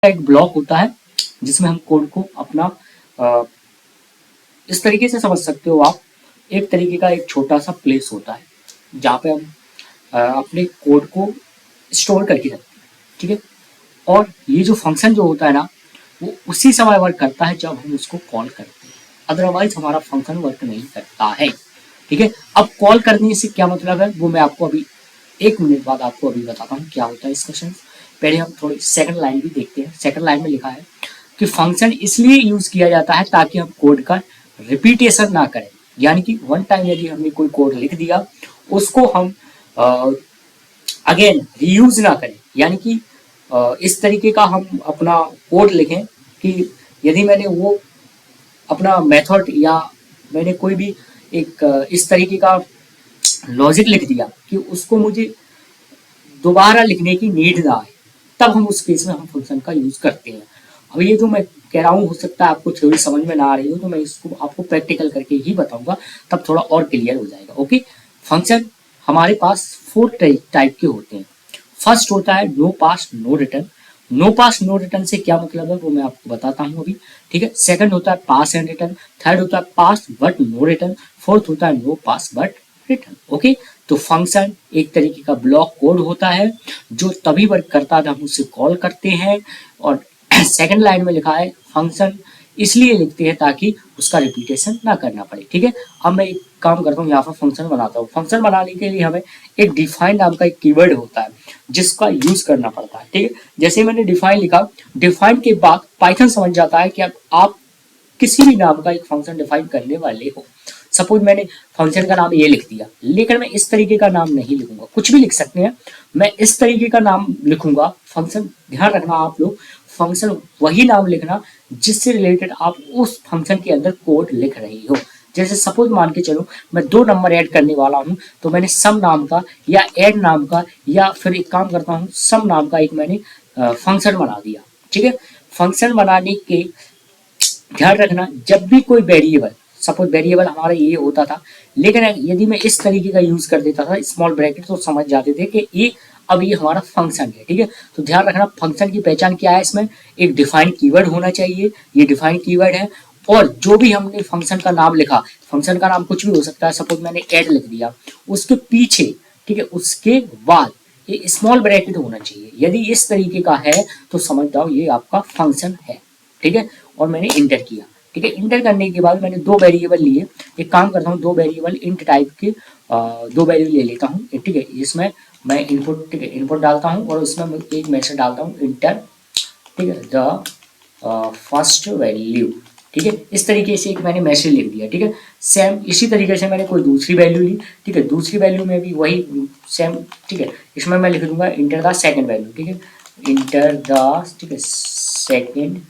एक ब्लॉक होता है जिसमें हम कोड को अपना अ, इस तरीके से समझ सकते हो आप। एक तरीके का एक छोटा सा प्लेस होता है जहाँ पे हम अपने कोड को स्टोर करके रखते हैं, ठीक है। और ये जो फंक्शन जो होता है ना, वो उसी समय वर्क करता है जब हम उसको कॉल करते हैं, अदरवाइज हमारा फंक्शन वर्क नहीं करता है, ठीक है। अब कॉल करने से क्या मतलब है वो मैं आपको अभी 1 मिनट बाद आपको अभी बताता हूँ क्या होता है इस क्वेश्चन। पहले हम थोड़ी सेकंड लाइन भी देखते हैं। सेकंड लाइन में लिखा है कि फंक्शन इसलिए यूज किया जाता है ताकि हम कोड का रिपीटेशन ना करें, यानी कि वन टाइम यदि हमने कोई कोड लिख दिया उसको हम अगेन रीयूज ना करें, यानी कि इस तरीके का हम अपना कोड लिखें कि यदि मैंने वो अपना मेथड या मैंने कोई भी एक इस तरीके का लॉजिक लिख दिया कि उसको मुझे दोबारा लिखने की नीड ना आए, तब हम उस केस में हम फंक्शन का यूज करते हैं। अब ये जो मैं कह रहा हूँ हो सकता है आपको थ्योरी समझ में ना आ रही हो, तो मैं इसको आपको प्रैक्टिकल करके ही बताऊंगा, तब थोड़ा और क्लियर हो जाएगा। ओके, फंक्शन हमारे पास 4 टाइप के होते हैं। फर्स्ट होता है नो पास नो रिटर्न। नो पास नो रिटर्न से क्या मतलब है वो मैं आपको बताता हूँ अभी, ठीक है। सेकंड होता है पास एंड रिटर्न। थर्ड होता है pass but no return. Fourth होता है no pass but return. Okay, तो फंक्शन एक तरीके का ब्लॉक कोड होता है जो तभी वर्क करता है जब हम उसे कॉल करते हैं। और सेकंड लाइन में लिखा है फंक्शन इसलिए लिखते हैं ताकि उसका रिपीटेशन ना करना पड़े, ठीक है। अब मैं एक काम करता हूँ, यहाँ पर फंक्शन बनाता हूँ। फंक्शन बनाने के लिए हमें एक डिफाइन नाम का एक कीवर्ड होता है जिसका यूज करना पड़ता है, ठीक है। जैसे मैंने डिफाइन लिखा, डिफाइन के बाद पाइथन समझ जाता है कि अब आप किसी भी नाम का एक फंक्शन डिफाइन करने वाले हो। सपोज मैंने फंक्शन का नाम ये लिख दिया, लेकिन मैं इस तरीके का नाम नहीं लिखूंगा, कुछ भी लिख सकते हैं, मैं इस तरीके का नाम लिखूंगा फंक्शन। ध्यान रखना आप लोग, फंक्शन वही नाम लिखना जिससे रिलेटेड आप उस फंक्शन के अंदर कोड लिख रही हो। जैसे सपोज मान के चलो मैं 2 नंबर ऐड करने वाला हूं, तो मैंने सम नाम का या ऐड नाम का या फिर एक काम करता हूं सम नाम का एक मैंने फंक्शन बना दिया, ठीक है। फंक्शन बनाने के ध्यान रखना जब भी कोई वेरिएबल, सपोज वेरिएबल हमारा ये होता था, लेकिन यदि मैं इस तरीके का यूज कर देता था स्मॉल ब्रैकेट, तो समझ जाते थे कि ये अब ये हमारा फंक्शन है, ठीक है। तो ध्यान रखना फंक्शन की पहचान क्या है, इसमें एक डिफाइंड कीवर्ड होना चाहिए, ये डिफाइंड कीवर्ड है। और जो भी हमने फंक्शन का नाम लिखा, फंक्शन का नाम कुछ भी हो सकता है, सपोज मैंने ऐड लिख दिया, उसके पीछे, ठीक है, उसके बाद ये स्मॉल ब्रैकेट होना चाहिए। यदि इस तरीके का है तो समझ जाओ ये आपका फंक्शन है, ठीक है। और मैंने इंटर किया, ठीक है। इंटर करने के बाद मैंने 2 वेरिएबल लिए। एक काम करता हूँ 2 वेरिएबल इंट टाइप के 2 वैल्यू ले लेता हूँ, ठीक है। इसमें मैं इनपुट, ठीक है, इनपुट डालता हूँ और उसमें मैं एक मैसेज डालता हूँ इंटर, ठीक है, द फर्स्ट वैल्यू, ठीक है। इस तरीके से एक मैंने मैसेज लिख दिया, ठीक है। सेम इसी तरीके से मैंने कोई दूसरी वैल्यू ली, ठीक है। दूसरी वैल्यू में भी वही सेम, ठीक है। इसमें मैं लिख दूंगा इंटर द सेकंड वैल्यू, ठीक है, इंटर द, ठीक है, सेकंड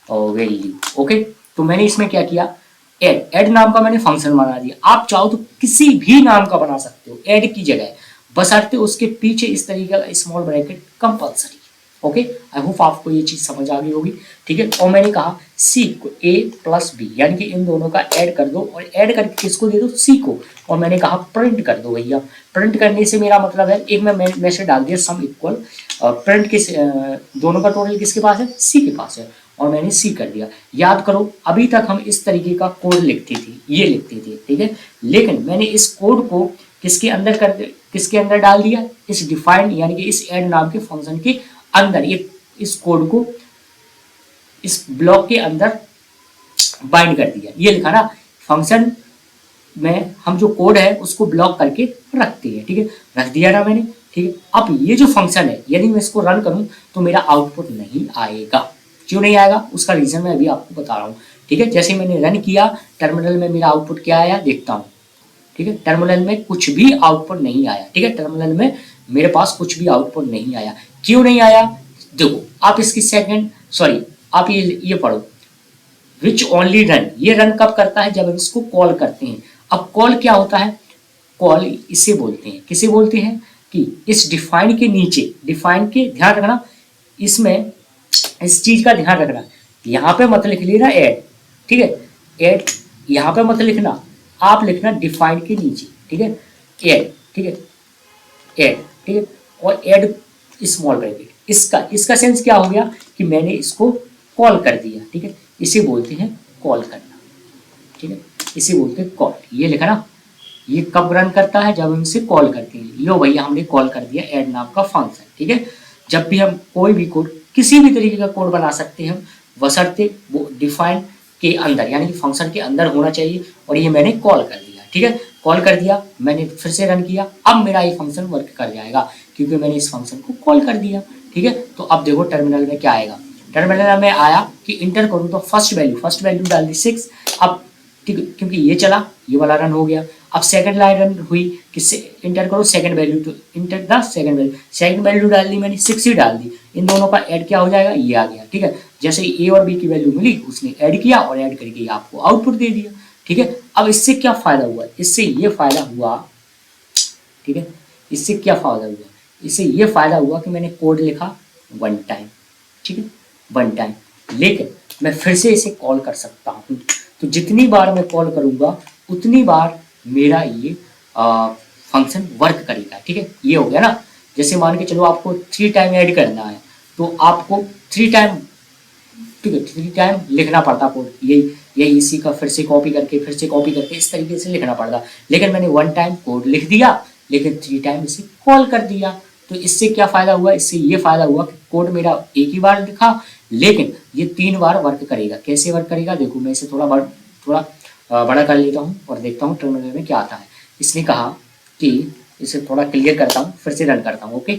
वैल्यू। ओके, तो मैंने इसमें क्या किया, ऐड नाम का मैंने फंक्शन बना दिया। आप चाहो तो किसी भी नाम का बना सकते हो ऐड की जगह, बशर्ते उसके पीछे इस तरीके का small bracket compulsory. Okay, I hope आपको ये चीज समझ आ गई होगी, ठीक है। और मैंने कहा सी को ए प्लस बी, यानी कि इन दोनों का ऐड कर दो, और ऐड करके किसको दे दो, सी को। और मैंने कहा प्रिंट कर दो भैया। प्रिंट करने से मेरा मतलब है, एक मैं मैसेज डाल दिया सम इक्वल प्रिंट किस दोनों का टोटल किसके पास है, सी के पास है, और मैंने सी कर दिया। याद करो अभी तक हम इस तरीके का कोड लिखते थे, ये लिखते थे, ठीक है। लेकिन मैंने इस कोड को किसके अंदर डाल दिया, इस डिफाइंड यानी कि इस ऐड नाम के फंक्शन के अंदर, ये इस कोड को इस ब्लॉक के अंदर बाइंड कर दिया। ये लिखा ना, फंक्शन में हम जो कोड है उसको ब्लॉक करके रखते हैं, ठीक है, रख दिया ना मैंने, ठीक है। अब ये जो फंक्शन है यदि मैं इसको रन करूं तो मेरा आउटपुट नहीं आएगा। क्यों नहीं आएगा उसका रीजन मैं अभी आपको बता रहा हूँ, ठीक है। जैसे मैंने रन किया, टर्मिनल में मेरा आउटपुट क्या आया देखता हूँ, ठीक है। टर्मिनल में कुछ भी आउटपुट नहीं आया, ठीक है। टर्मिनल में मेरे पास कुछ भी आउटपुट नहीं आया। क्यों नहीं आया, देखो आप इसकी सेकंड, सॉरी, आप ये पढ़ो, विच ओनली रन, ये रन कब करता है, जब हम इसको कॉल करते हैं। अब कॉल क्या होता है, कॉल इसे बोलते हैं, किसे बोलते हैं, कि इस डिफाइन के नीचे, डिफाइन के ध्यान रखना, इसमें इस चीज का ध्यान रखना, यहाँ पे मत लिख लेना ऐड, ठीक है। ऐड यहाँ पे मत लिखना, आप लिखना डिफाइन के नीचे, ठीक है, ऐड, ठीक है, ऐड, ठीक है। और ऐड स्मॉल ब्रैकेट, इसका इसका सेंस क्या हो गया कि मैंने इसको कॉल कर दिया, ठीक है, इसे बोलते हैं कॉल करना, ठीक है, इसे बोलते हैं कॉल। ये लिखा ना, ये कब रन करता है, जब हम इसे कॉल करते हैं। लो भैया हमने कॉल कर दिया ऐड नाम का फंक्शन, ठीक है। जब भी हम कोई भी कोड, किसी भी तरीके का कोड बना सकते हैं हम, बशर्ते वो डिफाइन के अंदर यानी कि फंक्शन के अंदर होना चाहिए। और ये मैंने कॉल कर दिया, ठीक है, कॉल कर दिया, मैंने फिर से रन किया, अब मेरा ये फंक्शन वर्क कर जाएगा क्योंकि मैंने इस फंक्शन को कॉल कर दिया, ठीक है। तो अब देखो टर्मिनल में क्या आएगा, टर्मिनल में आया कि इंटर करूँ तो फर्स्ट वैल्यू डाल दी 6। अब ठीक है, क्योंकि ये चला, ये वाला रन हो गया। अब सेकंड लाइन रन हुई, किससे इंटर करो सेकंड वैल्यू, तो इंटर द सेकंड वैल्यू डाल दी मैंने, 6 ही डाल दी। इन दोनों का ऐड क्या हो जाएगा, ये आ गया, ठीक है। जैसे ए और बी की वैल्यू मिली, उसने ऐड किया और ऐड करके आपको आउटपुट दे दिया, ठीक है। अब इससे क्या फायदा हुआ, इससे ये फायदा हुआ, ठीक है, इससे क्या फायदा हुआ, इससे ये फायदा हुआ कि मैंने कोड लिखा वन टाइम, ठीक है, वन टाइम, लेकिन मैं फिर से इसे कॉल कर सकता हूँ। तो जितनी बार मैं कॉल करूँगा उतनी बार मेरा ये फंक्शन वर्क करेगा, ठीक है। ये हो गया ना। जैसे मान के चलो आपको 3 टाइम ऐड करना है तो आपको 3 टाइम, ठीक है, 3 टाइम लिखना पड़ता कोड, यही इसी का फिर से कॉपी करके इस तरीके से लिखना पड़ता। लेकिन मैंने 1 टाइम कोड लिख दिया, लेकिन 3 टाइम इसे कॉल कर दिया। तो इससे क्या फ़ायदा हुआ, इससे ये फ़ायदा हुआ कि कोड मेरा एक ही बार लिखा, लेकिन ये 3 बार वर्क करेगा। कैसे वर्क करेगा, देखो मैं इसे थोड़ा बड़ा कर लेता हूँ और देखता हूँ टर्मिनल में क्या आता है। इसने कहा कि इसे थोड़ा क्लियर करता हूँ, फिर से रन करता हूँ, ओके।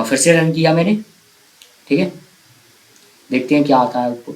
फिर से रन किया मैंने, ठीक है, देखते हैं क्या आता है आपको।